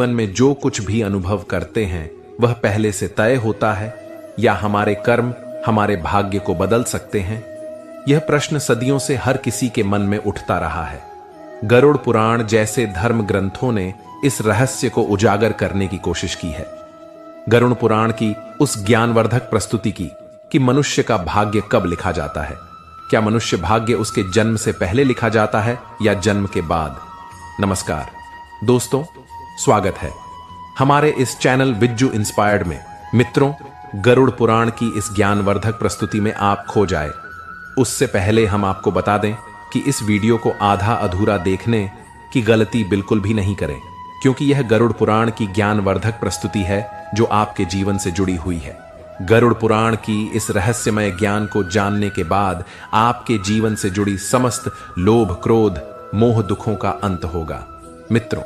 जीवन में जो कुछ भी अनुभव करते हैं वह पहले से तय होता है या हमारे कर्म हमारे भाग्य को बदल सकते हैं? यह प्रश्न सदियों से हर किसी के मन में उठता रहा है। गरुड़ पुराण जैसे धर्म ग्रंथों ने इस रहस्य को उजागर करने की कोशिश की है। गरुड़ पुराण की उस ज्ञानवर्धक प्रस्तुति की कि मनुष्य का भाग्य कब लिखा जाता है। क्या मनुष्य भाग्य उसके जन्म से पहले लिखा जाता है या जन्म के बाद? नमस्कार दोस्तों, स्वागत है हमारे इस चैनल विज्जू इंस्पायर्ड में। मित्रों, गरुड़ पुराण की इस ज्ञानवर्धक प्रस्तुति में आप खो जाए उससे पहले हम आपको बता दें कि इस वीडियो को आधा अधूरा देखने की गलती बिल्कुल भी नहीं करें, क्योंकि यह गरुड़ पुराण की ज्ञानवर्धक प्रस्तुति है जो आपके जीवन से जुड़ी हुई है। गरुड़ पुराण की इस रहस्यमय ज्ञान को जानने के बाद आपके जीवन से जुड़ी समस्त लोभ, क्रोध, मोह, दुखों का अंत होगा। मित्रों,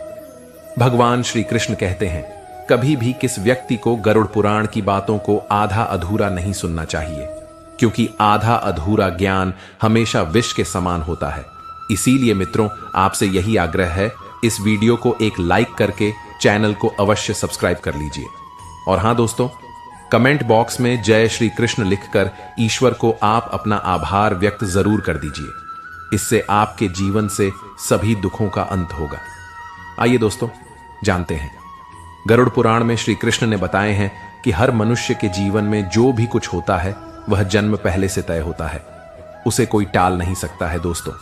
भगवान श्री कृष्ण कहते हैं, कभी भी किस व्यक्ति को गरुड़ पुराण की बातों को आधा अधूरा नहीं सुनना चाहिए, क्योंकि आधा अधूरा ज्ञान हमेशा विष के समान होता है। इसीलिए मित्रों, आपसे यही आग्रह है, इस वीडियो को एक लाइक करके चैनल को अवश्य सब्सक्राइब कर लीजिए। और हां दोस्तों, कमेंट बॉक्स में जय श्री कृष्ण लिखकर ईश्वर को आप अपना आभार व्यक्त जरूर कर दीजिए। इससे आपके जीवन से सभी दुखों का अंत होगा। आइए दोस्तों, जानते हैं। गरुड़ पुराण में श्री कृष्ण ने बताए हैं कि हर मनुष्य के जीवन में जो भी कुछ होता है वह जन्म पहले से तय होता है, उसे कोई टाल नहीं सकता है। दोस्तों,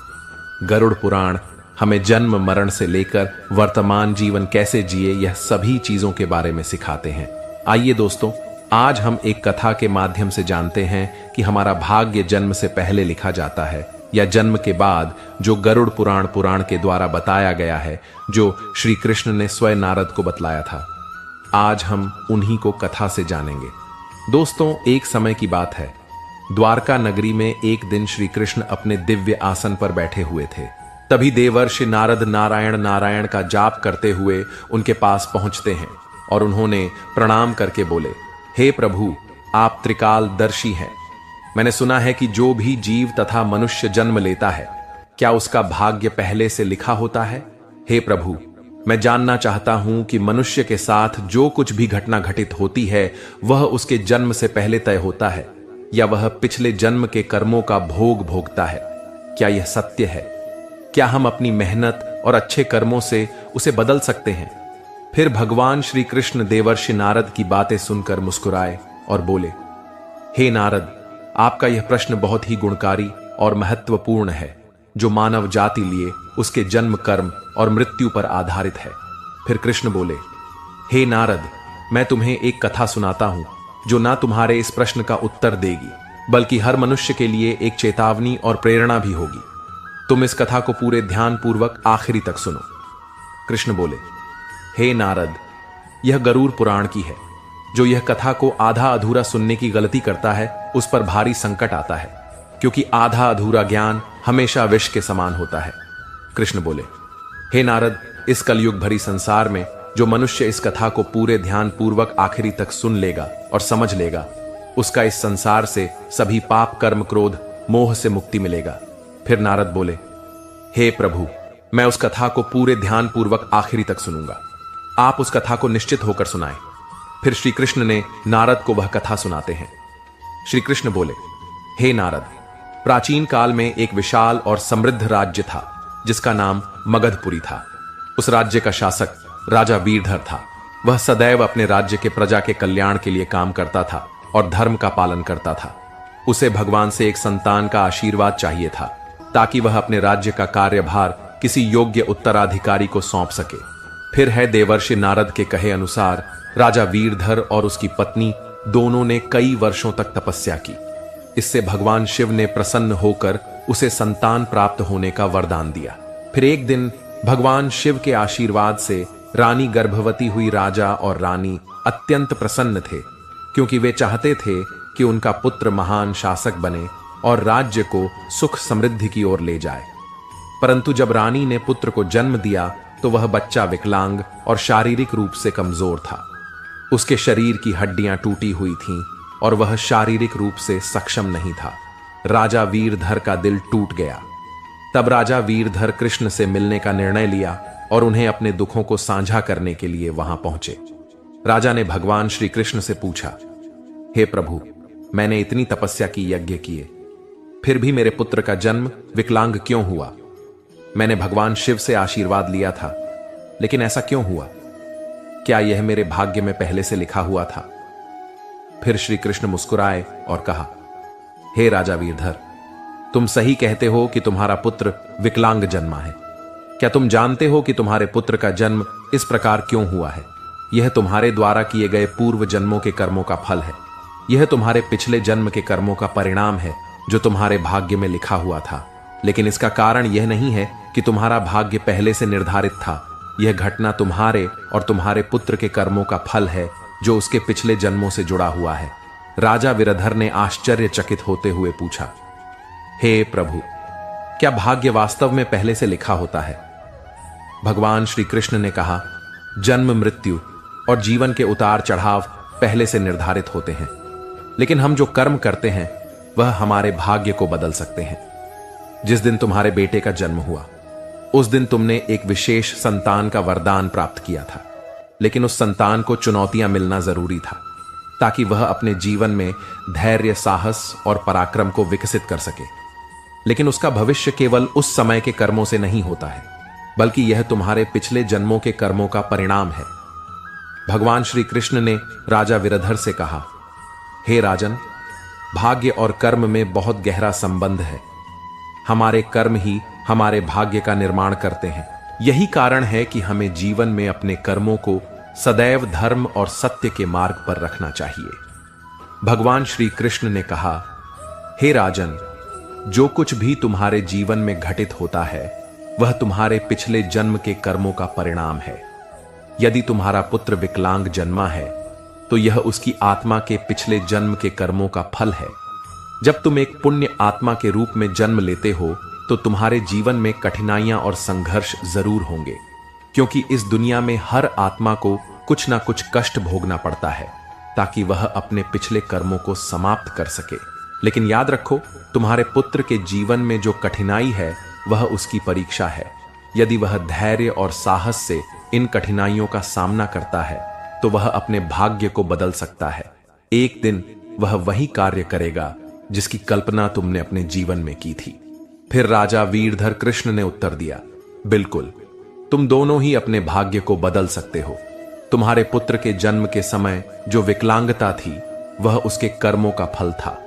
गरुड़ पुराण हमें जन्म मरण से लेकर वर्तमान जीवन कैसे जिए यह सभी चीजों के बारे में सिखाते हैं। आइए दोस्तों, आज हम एक कथा के माध्यम से जानते हैं कि हमारा भाग्य जन्म से पहले लिखा जाता है या जन्म के बाद, जो गरुड़ पुराण के द्वारा बताया गया है, जो श्री कृष्ण ने स्वयं नारद को बतलाया था। आज हम उन्हीं को कथा से जानेंगे। दोस्तों, एक समय की बात है। द्वारका नगरी में एक दिन श्री कृष्ण अपने दिव्य आसन पर बैठे हुए थे। तभी देवर्षि नारद नारायण नारायण का जाप करते हुए उनके पास पहुंचते हैं और उन्होंने प्रणाम करके बोले, हे प्रभु, आप त्रिकालदर्शी हैं। मैंने सुना है कि जो भी जीव तथा मनुष्य जन्म लेता है, क्या उसका भाग्य पहले से लिखा होता है? हे प्रभु, मैं जानना चाहता हूं कि मनुष्य के साथ जो कुछ भी घटना घटित होती है वह उसके जन्म से पहले तय होता है या वह पिछले जन्म के कर्मों का भोग भोगता है? क्या यह सत्य है? क्या हम अपनी मेहनत और अच्छे कर्मों से उसे बदल सकते हैं? फिर भगवान श्री कृष्ण देवर्षि नारद की बातें सुनकर मुस्कुराए और बोले, हे नारद, आपका यह प्रश्न बहुत ही गुणकारी और महत्वपूर्ण है, जो मानव जाति लिए उसके जन्म, कर्म और मृत्यु पर आधारित है। फिर कृष्ण बोले, हे नारद, मैं तुम्हें एक कथा सुनाता हूं जो ना तुम्हारे इस प्रश्न का उत्तर देगी, बल्कि हर मनुष्य के लिए एक चेतावनी और प्रेरणा भी होगी। तुम इस कथा को पूरे ध्यान पूर्वक आखिरी तक सुनो। कृष्ण बोले, हे नारद, यह गरुड़ पुराण की है। जो यह कथा को आधा अधूरा सुनने की गलती करता है उस पर भारी संकट आता है, क्योंकि आधा अधूरा ज्ञान हमेशा विष के समान होता है। कृष्ण बोले, हे नारद, इस कलयुग भरी संसार में जो मनुष्य इस कथा को पूरे ध्यान पूर्वक आखिरी तक सुन लेगा और समझ लेगा, उसका इस संसार से सभी पाप, कर्म, क्रोध, मोह से मुक्ति मिलेगा। फिर नारद बोले, हे प्रभु, मैं उस कथा को पूरे ध्यान पूर्वक आखिरी तक सुनूंगा। आप उस कथा को निश्चित होकर सुनाएं। फिर श्री कृष्ण ने नारद को वह कथा सुनाते हैं। श्री कृष्ण बोले, हे नारद, प्राचीन काल में एक विशाल और समृद्ध राज्य था जिसका नाम मगधपुरी था। उस राज्य का शासक राजा वीरधर था। वह सदैव अपने राज्य के प्रजा के कल्याण के लिए काम करता था और धर्म का पालन करता था। उसे भगवान से एक संतान का आशीर्वाद चाहिए था, ताकि वह अपने राज्य का कार्यभार किसी योग्य उत्तराधिकारी को सौंप सके। फिर है देवर्षि नारद के कहे अनुसार राजा वीरधर और उसकी पत्नी दोनों ने कई वर्षों तक तपस्या की। इससे भगवान शिव ने प्रसन्न होकर उसे संतान प्राप्त होने का वरदान दिया। फिर एक दिन भगवान शिव के आशीर्वाद से रानी गर्भवती हुई। राजा और रानी अत्यंत प्रसन्न थे, क्योंकि वे चाहते थे कि उनका पुत्र महान शासक बने और राज्य को सुख समृद्धि की ओर ले जाए। परंतु जब रानी ने पुत्र को जन्म दिया तो वह बच्चा विकलांग और शारीरिक रूप से कमजोर था। उसके शरीर की हड्डियां टूटी हुई थीं और वह शारीरिक रूप से सक्षम नहीं था। राजा वीरधर का दिल टूट गया। तब राजा वीरधर कृष्ण से मिलने का निर्णय लिया और उन्हें अपने दुखों को साझा करने के लिए वहां पहुंचे। राजा ने भगवान श्री कृष्ण से पूछा, हे प्रभु, मैंने इतनी तपस्या की, यज्ञ किए, फिर भी मेरे पुत्र का जन्म विकलांग क्यों हुआ? मैंने भगवान शिव से आशीर्वाद लिया था, लेकिन ऐसा क्यों हुआ? क्या यह मेरे भाग्य में पहले से लिखा हुआ था? फिर श्री कृष्ण मुस्कुराए और कहा, हे राजा वीरधर, तुम सही कहते हो कि तुम्हारा पुत्र विकलांग जन्मा है। क्या तुम जानते हो कि तुम्हारे पुत्र का जन्म इस प्रकार क्यों हुआ है? यह तुम्हारे द्वारा किए गए पूर्व जन्मों के कर्मों का फल है। यह तुम्हारे पिछले जन्म के कर्मों का परिणाम है जो तुम्हारे भाग्य में लिखा हुआ था। लेकिन इसका कारण यह नहीं है कि तुम्हारा भाग्य पहले से निर्धारित था। यह घटना तुम्हारे और तुम्हारे पुत्र के कर्मों का फल है जो उसके पिछले जन्मों से जुड़ा हुआ है। राजा वीरधर ने आश्चर्यचकित होते हुए पूछा, हे प्रभु, क्या भाग्य वास्तव में पहले से लिखा होता है? भगवान श्री कृष्ण ने कहा, जन्म, मृत्यु और जीवन के उतार चढ़ाव पहले से निर्धारित होते हैं, लेकिन हम जो कर्म करते हैं वह हमारे भाग्य को बदल सकते हैं। जिस दिन तुम्हारे बेटे का जन्म हुआ, उस दिन तुमने एक विशेष संतान का वरदान प्राप्त किया था, लेकिन उस संतान को चुनौतियां मिलना जरूरी था ताकि वह अपने जीवन में धैर्य, साहस और पराक्रम को विकसित कर सके। लेकिन उसका भविष्य केवल उस समय के कर्मों से नहीं होता है, बल्कि यह तुम्हारे पिछले जन्मों के कर्मों का परिणाम है। भगवान श्री कृष्ण ने राजा वीरधर से कहा, हे राजन, भाग्य और कर्म में बहुत गहरा संबंध है। हमारे कर्म ही हमारे भाग्य का निर्माण करते हैं। यही कारण है कि हमें जीवन में अपने कर्मों को सदैव धर्म और सत्य के मार्ग पर रखना चाहिए। भगवान श्री कृष्ण ने कहा, हे राजन, जो कुछ भी तुम्हारे जीवन में घटित होता है वह तुम्हारे पिछले जन्म के कर्मों का परिणाम है। यदि तुम्हारा पुत्र विकलांग जन्मा है तो यह उसकी आत्मा के पिछले जन्म के कर्मों का फल है। जब तुम एक पुण्य आत्मा के रूप में जन्म लेते हो तो तुम्हारे जीवन में कठिनाइयां और संघर्ष जरूर होंगे, क्योंकि इस दुनिया में हर आत्मा को कुछ ना कुछ कष्ट भोगना पड़ता है ताकि वह अपने पिछले कर्मों को समाप्त कर सके। लेकिन याद रखो, तुम्हारे पुत्र के जीवन में जो कठिनाई है वह उसकी परीक्षा है। यदि वह धैर्य और साहस से इन कठिनाइयों का सामना करता है तो वह अपने भाग्य को बदल सकता है। एक दिन वह वही कार्य करेगा जिसकी कल्पना तुमने अपने जीवन में की थी। फिर राजा वीरधर कृष्ण ने उत्तर दिया, बिल्कुल, तुम दोनों ही अपने भाग्य को बदल सकते हो। तुम्हारे पुत्र के जन्म के समय जो विकलांगता थी वह उसके कर्मों का फल था,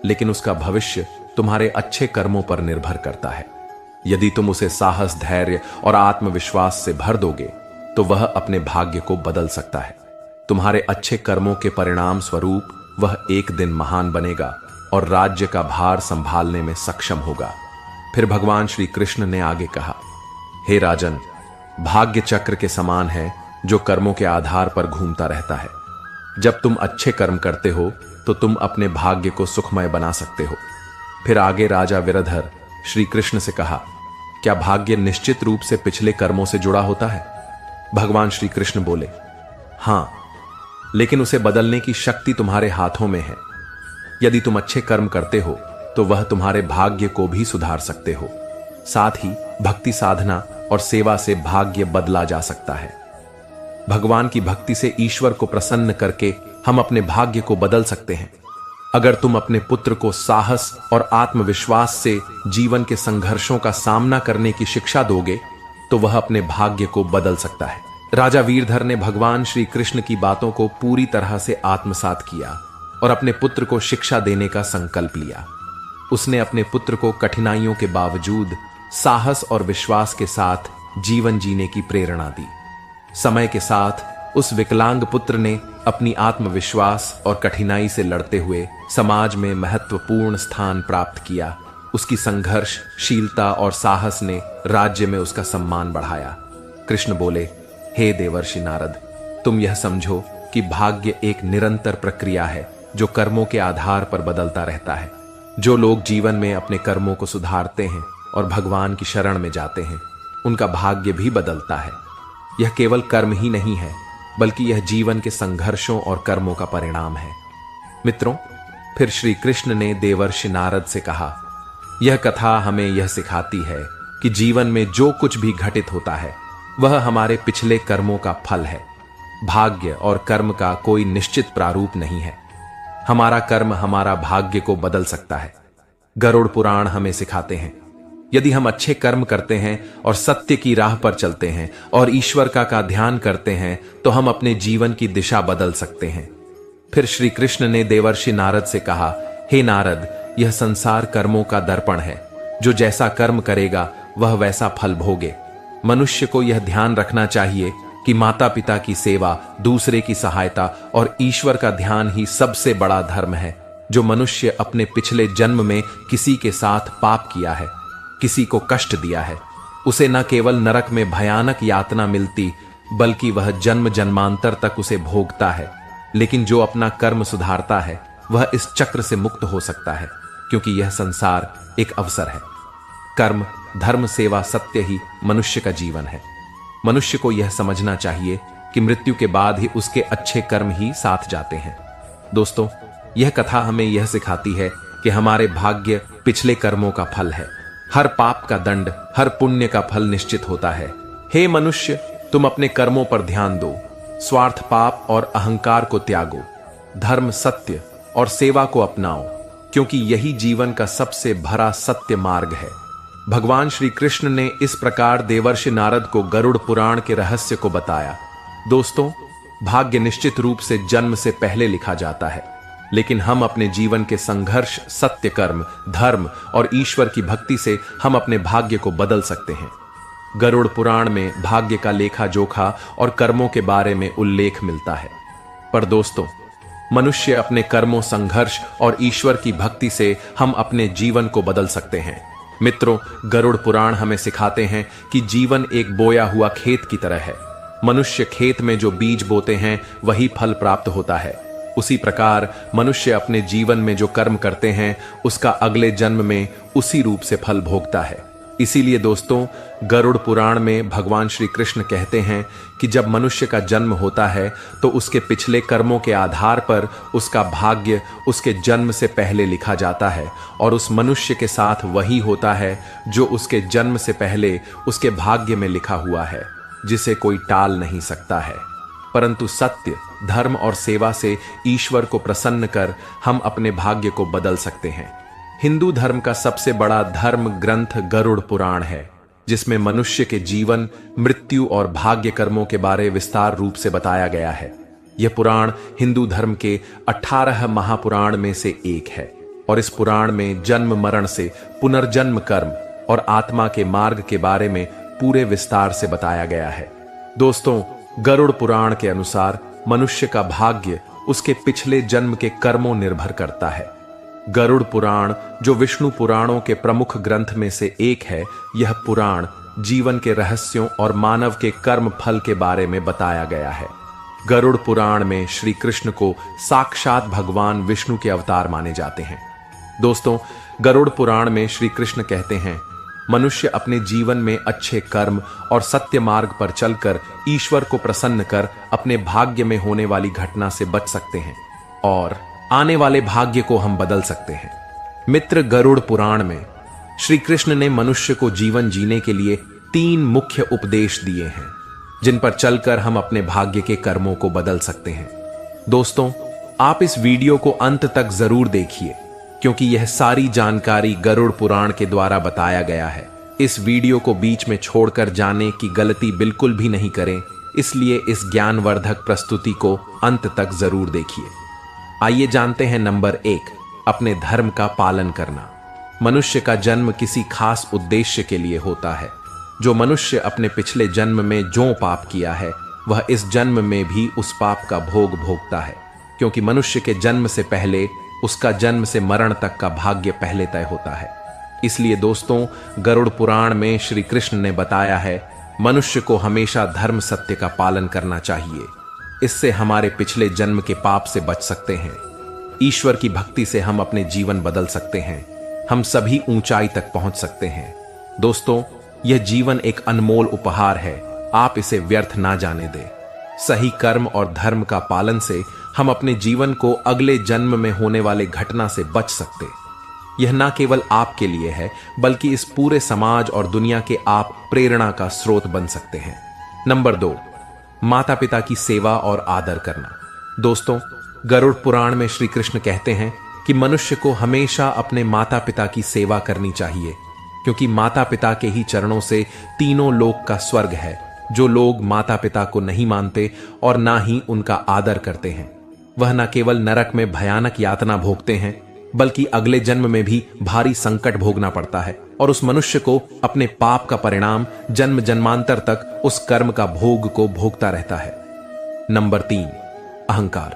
लेकिन उसका भविष्य तुम्हारे अच्छे कर्मों पर निर्भर करता है। यदि तुम उसे साहस, धैर्य और आत्मविश्वास से भर दोगे तो वह अपने भाग्य को बदल सकता है। तुम्हारे अच्छे कर्मों के परिणाम स्वरूप वह एक दिन महान बनेगा और राज्य का भार संभालने में सक्षम होगा। फिर भगवान श्री कृष्ण ने आगे कहा, हे राजन, भाग्य चक्र के समान है जो कर्मों के आधार पर घूमता रहता है। जब तुम अच्छे कर्म करते हो तो तुम अपने भाग्य को सुखमय बना सकते हो। फिर आगे राजा वीरधर श्री कृष्ण से कहा, क्या भाग्य निश्चित रूप से पिछले कर्मों से जुड़ा होता है? भगवान श्री कृष्ण बोले, हां, लेकिन उसे बदलने की शक्ति तुम्हारे हाथों में है। यदि तुम अच्छे कर्म करते हो तो वह तुम्हारे भाग्य को भी सुधार सकते हो। साथ ही भक्ति साधना और सेवा से भाग्य बदला जा सकता है। भगवान की भक्ति से ईश्वर को प्रसन्न करके हम अपने भाग्य को बदल सकते हैं। अगर तुम अपने पुत्र को साहस और आत्मविश्वास से जीवन के संघर्षों का सामना करने की शिक्षा दोगे तो वह अपने भाग्य को बदल सकता है। राजा वीरधर ने भगवान श्री कृष्ण की बातों को पूरी तरह से आत्मसात किया और अपने पुत्र को शिक्षा देने का संकल्प लिया। उसने अपने पुत्र को कठिनाइयों के बावजूद साहस और विश्वास के साथ जीवन जीने की प्रेरणा दी। समय के साथ उस विकलांग पुत्र ने अपनी आत्मविश्वास और कठिनाई से लड़ते हुए समाज में महत्वपूर्ण स्थान प्राप्त किया। उसकी संघर्षशीलता और साहस ने राज्य में उसका सम्मान बढ़ाया। कृष्ण बोले, हे देवर्षि नारद, तुम यह समझो कि भाग्य एक निरंतर प्रक्रिया है जो कर्मों के आधार पर बदलता रहता है। जो लोग जीवन में अपने कर्मों को सुधारते हैं और भगवान की शरण में जाते हैं, उनका भाग्य भी बदलता है। यह केवल कर्म ही नहीं है, बल्कि यह जीवन के संघर्षों और कर्मों का परिणाम है। मित्रों, फिर श्री कृष्ण ने देवर्षि नारद से कहा, यह कथा हमें यह सिखाती है कि जीवन में जो कुछ भी घटित होता है वह हमारे पिछले कर्मों का फल है। भाग्य और कर्म का कोई निश्चित प्रारूप नहीं है। हमारा कर्म हमारा भाग्य को बदल सकता है। गरुड़ पुराण हमें सिखाते हैं, यदि हम अच्छे कर्म करते हैं और सत्य की राह पर चलते हैं और ईश्वर का ध्यान करते हैं तो हम अपने जीवन की दिशा बदल सकते हैं। फिर श्री कृष्ण ने देवर्षि नारद से कहा, हे नारद, यह संसार कर्मों का दर्पण है। जो जैसा कर्म करेगा वह वैसा फल भोगे। मनुष्य को यह ध्यान रखना चाहिए कि माता पिता की सेवा, दूसरे की सहायता और ईश्वर का ध्यान ही सबसे बड़ा धर्म है। जो मनुष्य अपने पिछले जन्म में किसी के साथ पाप किया है, किसी को कष्ट दिया है, उसे न केवल नरक में भयानक यातना मिलती, बल्कि वह जन्म जन्मांतर तक उसे भोगता है। लेकिन जो अपना कर्म सुधारता है वह इस चक्र से मुक्त हो सकता है, क्योंकि यह संसार एक अवसर है। कर्म, धर्म, सेवा, सत्य ही मनुष्य का जीवन है। मनुष्य को यह समझना चाहिए कि मृत्यु के बाद ही उसके अच्छे कर्म ही साथ जाते हैं। दोस्तों, यह कथा हमें यह सिखाती है कि हमारे भाग्य पिछले कर्मों का फल है। हर पाप का दंड, हर पुण्य का फल निश्चित होता है। हे मनुष्य, तुम अपने कर्मों पर ध्यान दो। स्वार्थ, पाप और अहंकार को त्यागो। धर्म, सत्य और सेवा को अपनाओ, क्योंकि यही जीवन का सबसे भरा सत्य मार्ग है। भगवान श्री कृष्ण ने इस प्रकार देवर्षि नारद को गरुड़ पुराण के रहस्य को बताया। दोस्तों, भाग्य निश्चित रूप से जन्म से पहले लिखा जाता है, लेकिन हम अपने जीवन के संघर्ष, सत्य कर्म, धर्म और ईश्वर की भक्ति से हम अपने भाग्य को बदल सकते हैं। गरुड़ पुराण में भाग्य का लेखा जोखा और कर्मों के बारे में उल्लेख मिलता है। पर दोस्तों, मनुष्य अपने कर्मों, संघर्ष और ईश्वर की भक्ति से हम अपने जीवन को बदल सकते हैं। मित्रों, गरुड़ पुराण हमें सिखाते हैं कि जीवन एक बोया हुआ खेत की तरह है। मनुष्य खेत में जो बीज बोते हैं वही फल प्राप्त होता है। उसी प्रकार मनुष्य अपने जीवन में जो कर्म करते हैं उसका अगले जन्म में उसी रूप से फल भोगता है। इसीलिए दोस्तों, गरुड़ पुराण में भगवान श्री कृष्ण कहते हैं कि जब मनुष्य का जन्म होता है तो उसके पिछले कर्मों के आधार पर उसका भाग्य उसके जन्म से पहले लिखा जाता है, और उस मनुष्य के साथ वही होता है जो उसके जन्म से पहले उसके भाग्य में लिखा हुआ है, जिसे कोई टाल नहीं सकता है। परंतु सत्य, धर्म और सेवा से ईश्वर को प्रसन्न कर हम अपने भाग्य को बदल सकते हैं। हिंदू धर्म का सबसे बड़ा धर्म ग्रंथ गरुड़ पुराण है, जिसमें मनुष्य के जीवन, मृत्यु और भाग्य कर्मों के बारे विस्तार रूप से बताया गया है। यह पुराण हिंदू धर्म के 18 महापुराण में से एक है, और इस पुराण में जन्म, मरण से पुनर्जन्म, कर्म और आत्मा के मार्ग के बारे में पूरे विस्तार से बताया गया है। दोस्तों, गरुड़ पुराण के अनुसार मनुष्य का भाग्य उसके पिछले जन्म के कर्मों निर्भर करता है। गरुड़ पुराण, जो विष्णु पुराणों के प्रमुख ग्रंथ में से एक है, यह पुराण जीवन के रहस्यों और मानव के कर्म फल के बारे में बताया गया है। गरुड़ पुराण में श्री कृष्ण को साक्षात भगवान विष्णु के अवतार माने जाते हैं। दोस्तों, गरुड़ पुराण में श्री कृष्ण कहते हैं, मनुष्य अपने जीवन में अच्छे कर्म और सत्य मार्ग पर चलकर ईश्वर को प्रसन्न कर अपने भाग्य में होने वाली घटना से बच सकते हैं और आने वाले भाग्य को हम बदल सकते हैं। मित्र, गरुड़ पुराण में श्री कृष्ण ने मनुष्य को जीवन जीने के लिए 3 मुख्य उपदेश दिए हैं, जिन पर चलकर हम अपने भाग्य के कर्मों को बदल सकते हैं। दोस्तों, आप इस वीडियो को अंत तक जरूर देखिए, क्योंकि यह सारी जानकारी गरुड़ पुराण के द्वारा बताया गया है। इस वीडियो को बीच में छोड़कर जाने की गलती बिल्कुल भी नहीं करें, इसलिए इस ज्ञानवर्धक प्रस्तुति को अंत तक जरूर देखिए। आइए जानते हैं नंबर 1, अपने धर्म का पालन करना। मनुष्य का जन्म किसी खास उद्देश्य के लिए होता है। जो मनुष्य अपने पिछले जन्म में जो पाप किया है वह इस जन्म में भी उस पाप का भोग भोगता है, क्योंकि मनुष्य के जन्म से पहले उसका जन्म से मरण तक का भाग्य पहले तय होता है। इसलिए दोस्तों, गरुड़ पुराण में श्री कृष्ण ने बताया है, मनुष्य को हमेशा धर्म, सत्य का पालन करना चाहिए। इससे हमारे पिछले जन्म के पाप से बच सकते हैं। ईश्वर की भक्ति से हम अपने जीवन बदल सकते हैं। हम सभी ऊंचाई तक पहुंच सकते हैं। दोस्तों, यह जीवन एक अनमोल उपहार है, आप इसे व्यर्थ ना जाने दें। सही कर्म और धर्म का पालन से हम अपने जीवन को अगले जन्म में होने वाले घटना से बच सकते। यह ना केवल आपके लिए है, बल्कि इस पूरे समाज और दुनिया के आप प्रेरणा का स्रोत बन सकते हैं। नंबर 2, माता पिता की सेवा और आदर करना। दोस्तों, गरुड़ पुराण में श्री कृष्ण कहते हैं कि मनुष्य को हमेशा अपने माता पिता की सेवा करनी चाहिए, क्योंकि माता पिता के ही चरणों से तीनों लोक का स्वर्ग है। जो लोग माता पिता को नहीं मानते और ना ही उनका आदर करते हैं, वह न केवल नरक में भयानक यातना भोगते हैं, बल्कि अगले जन्म में भी भारी संकट भोगना पड़ता है और उस मनुष्य को अपने पाप का परिणाम जन्म जन्मांतर तक उस कर्म का भोग को भोगता रहता है। नंबर 3, अहंकार।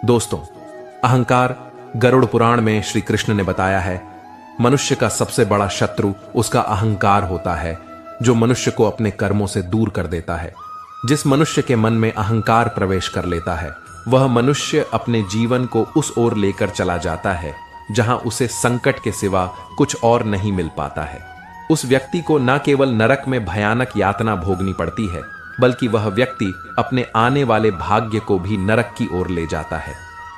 दोस्तों, अहंकार गरुड़ पुराण में श्री कृष्ण ने बताया है, मनुष्य का सबसे बड़ा शत्रु उसका अहंकार होता है, जो मनुष्य को अपने कर्मों से दूर कर देता है। जिस मनुष्य के मन में अहंकार प्रवेश कर लेता है, वह मनुष्य अपने जीवन को उस ओर लेकर चला जाता है जहां उसे संकट के सिवा कुछ और नहीं मिल पाता है। उस व्यक्ति को न केवल नरक में भयानक यातना भोगनी पड़ती है, बल्कि वह व्यक्ति अपने आने वाले भाग्य को भी नरक की ओर ले जाता है।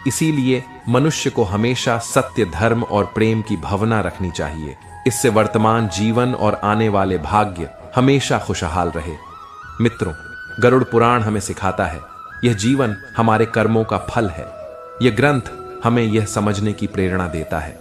इसीलिए मनुष्य को हमेशा सत्य, धर्म और प्रेम की भावना रखनी चाहिए। इससे वर्तमान जीवन और आने वाले भाग्य हमेशा खुशहाल रहे। मित्रों, गरुड़ पुराण हमें सिखाता है, यह जीवन हमारे कर्मों का फल है। यह ग्रंथ हमें यह समझने की प्रेरणा देता है,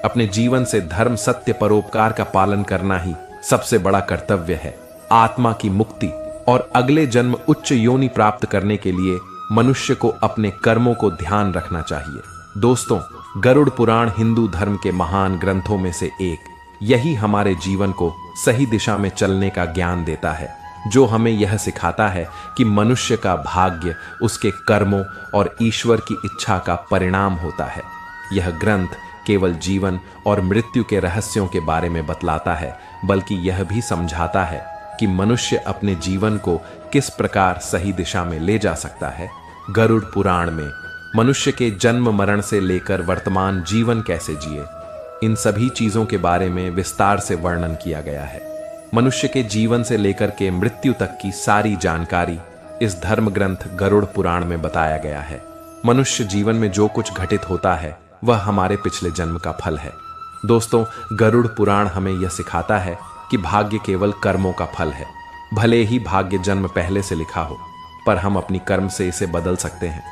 अपने जीवन से धर्म, सत्य, परोपकार का पालन करना ही सबसे बड़ा कर्तव्य है। आत्मा की मुक्ति और अगले जन्म उच्च योनि प्राप्त करने के लिए मनुष्य को अपने कर्मों को ध्यान रखना चाहिए। दोस्तों, गरुड़ पुराण हिंदू धर्म के महान ग्रंथों में से एक। यही हमारे जीवन को सही दिशा में चलने का ज्ञान देता है, जो हमें यह सिखाता है कि मनुष्य का भाग्य उसके कर्मों और ईश्वर की इच्छा का परिणाम होता है। यह ग्रंथ केवल जीवन और मृत्यु के रहस्यों के बारे में बतलाता है, बल्कि यह भी समझाता है कि मनुष्य अपने जीवन को किस प्रकार सही दिशा में ले जा सकता है। गरुड़ पुराण में मनुष्य के जन्म मरण से लेकर वर्तमान जीवन कैसे जिए, इन सभी चीजों के बारे में विस्तार से वर्णन किया गया है। मनुष्य के जीवन से लेकर के मृत्यु तक की सारी जानकारी इस धर्म ग्रंथ गरुड़ पुराण में बताया गया है। मनुष्य जीवन में जो कुछ घटित होता है, वह हमारे पिछले जन्म का फल है। दोस्तों, गरुड़ पुराण हमें यह सिखाता है कि भाग्य केवल कर्मों का फल है। भले ही भाग्य जन्म पहले से लिखा हो, पर हम अपनी कर्म से इसे बदल सकते हैं।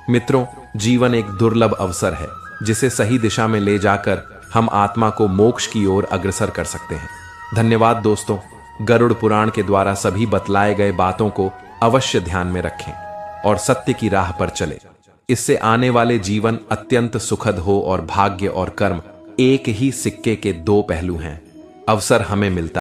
मित्रों, जीवन एक दुर्लभ अवसर है, जिसे सही दिशा में ले जाकर हम आत्मा को मोक्ष की ओर अग्रसर कर सकते हैं। धन्यवाद दोस्तों। गरुड़ पुराण के द्वारा सभी बतलाए गए बातों को अवश्य ध्यान में रखें और सत्य की राह पर चले। इससे आने वाले जीवन अत्यंत सुखद हो और भाग्य और कर्म एक ही सिक्के के दो पहलू हैं। अवसर हमें मिलता